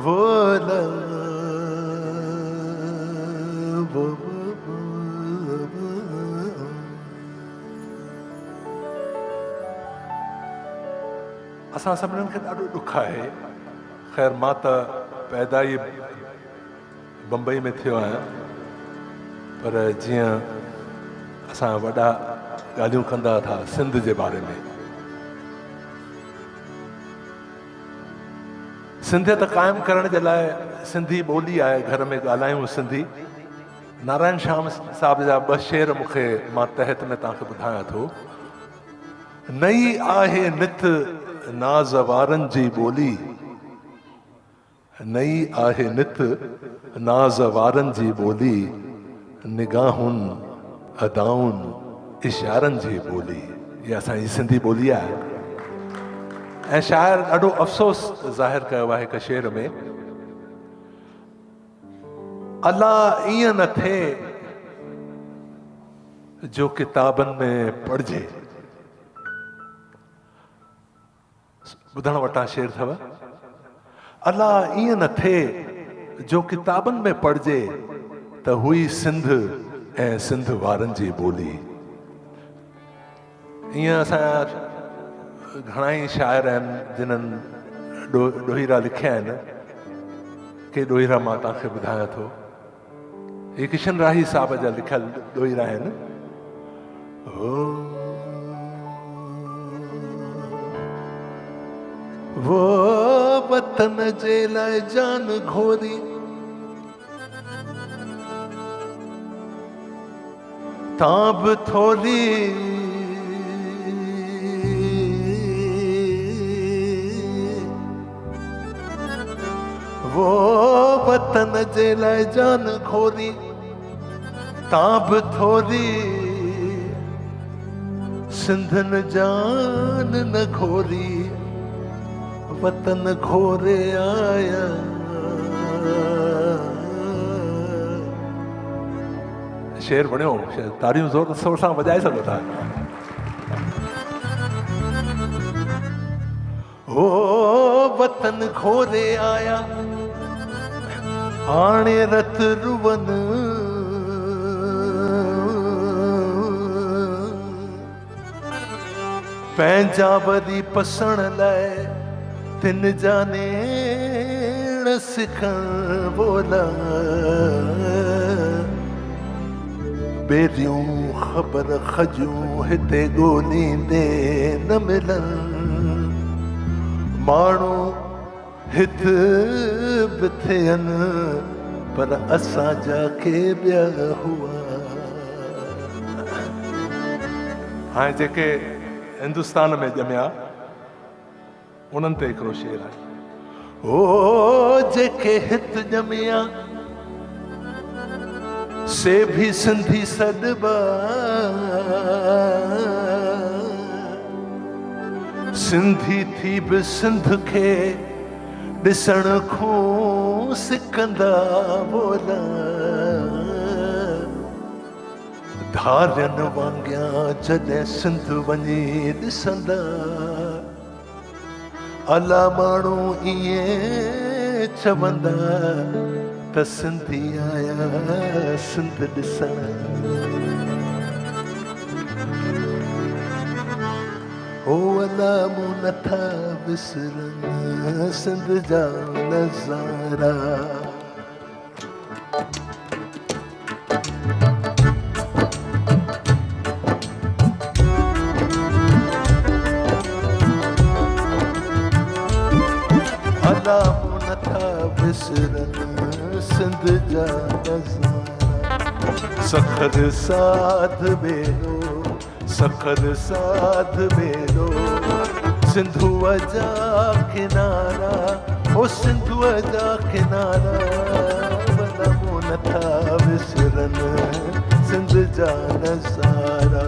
वो असां सभिनीनि खे ॾाढो ॾुख आहे। ख़ैर मां त पैदाई बम्बई में थियो आहियां, पर जीअं असां वॾा ॻाल्हियूं कंदा था सिंध जे बारे में, सिंधियत क़ाइमु करण जे लाइ सिंधी ॿोली आहे, घर में ॻाल्हायूं सिंधी। नारायण श्याम साहिब जा ॿ शेर मूंखे मां तहत में तव्हांखे ॿुधायां थो। नई आहे नित नाज़ वारनि जी ॿोली, नई आहे नित नाज़ वारनि जी ॿोली, निगाहुनि अदाउनि इशारनि जी ॿोली। इहा असांजी सिंधी ॿोली आहे। ऐं शाइर ॾाढो अफ़सोस ज़ाहिर कयो आहे हिकु शेर में, अला ईअं न थिए जो किताबनि में पढ़िजे। ॿुधण वटां शेर अथव, अला ईअं न थिए जो किताबनि में पढ़िजे त हुई सिंध ऐं सिंध वारनि जी ॿोली। ईअं असांजा घणाई शाइर आहिनि जिन्हनि ॾोहीरा लिखिया आहिनि। के ॾोहीरा मां तव्हांखे ॿुधायां थो, हे किशन राही साहिब जा लिखियल ॾोहीरा आहिनि। वो वतन जे लाइ जान घोरी, तां बि थोरी वो वतन जे लाइ जान खोरी, तां बि थोरी सिंधन जान न खोरी, वतन घोरे आया। शेर बणियो, तारियूं ज़ोर शोर सां वॼाए सघो था। ओ वतन घोरे आया, हाणे रत रुवन, पंहिंजा वरी पसण लाइ तिन जाने सिखण बोला। बेरियूं ख़बर खजूं हिते ॻोल्हींदे न मिलनि, माण्हू हित बि थियनि पर असांजा के ॿिया हुआ। हाणे जेके हिंदुस्तान में ॼमिया उन्हनि ते हिकिड़ो शेर आहे। ओ जेके हिते ॼमिया से भी सिंधी सॾिबा, सिंधी थी बि सिंध खे ॾिसण खां सिकंदा बोला। धारियनि वांगिया जॾहिं सिंध वञी ॾिसंदा, अला माण्हू ईअं चवंदा त सिंधी आया सिंध ॾिसण। ओ अला मूं नथा विसरनि सिंध जा नज़ारा। अला मूं नथा विसरनि सिंध जा नज़ारा। सखर साध बेरो, सखर साध बेरो, सिंधुअ जा किनारा, ओ सिंधुअ जा किनारा। भला मूं नथा विसरनि सिंध जा नज़ारा।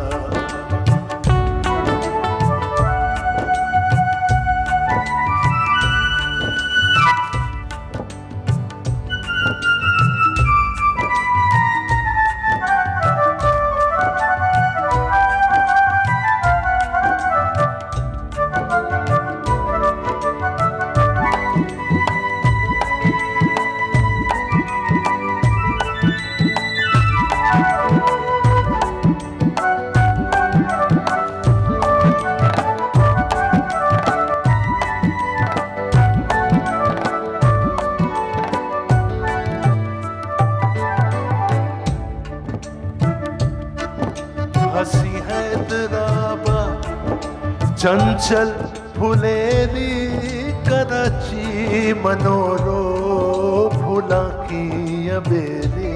हसी हैदराबाद चंचल फुलेरी कराची मनोरो फूला की अबेरी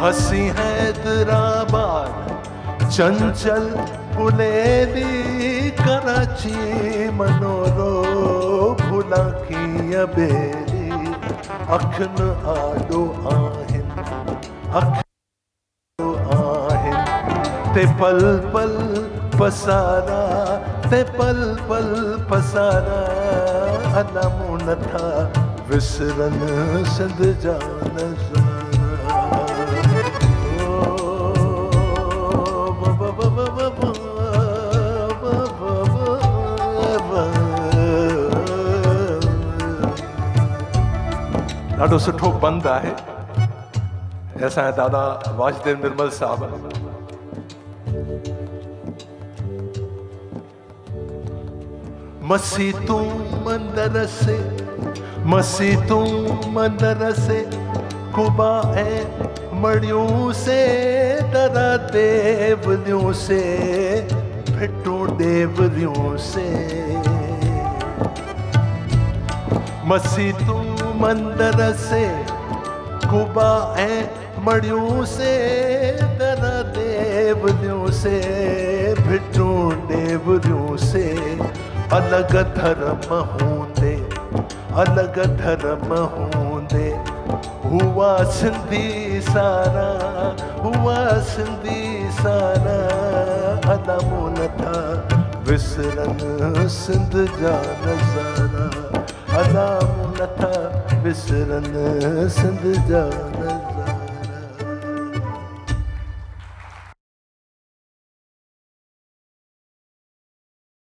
हसी हैदराबाद चंचल फुलेरी कराची मनोरो फूला की अबेरी अखन आडो आहिन अखन आहिन ते पल पल पसारा ते पल पल पसारा अलामो नथा विसरन सिंध जा नज़ारा ॾाढो सुठो बंदि आहे असांजा दादा वासुदेव निर्मल साहब मसीतूं मंदर से कुबा ऐं मड़ियूं से दरा देवलियूं से भिटूं देवलियूं से मसीतूं मंदर से कुबा ऐं मड़ियूं से दरा देवलियूं से भिटूं देवलियूं से अलग धर्म हूंदे हुआ सिंधी सारा अलामो नथा विसरन सिंध जा नज़ारा अलामो नथा विसरन सिंध जा नज़ारा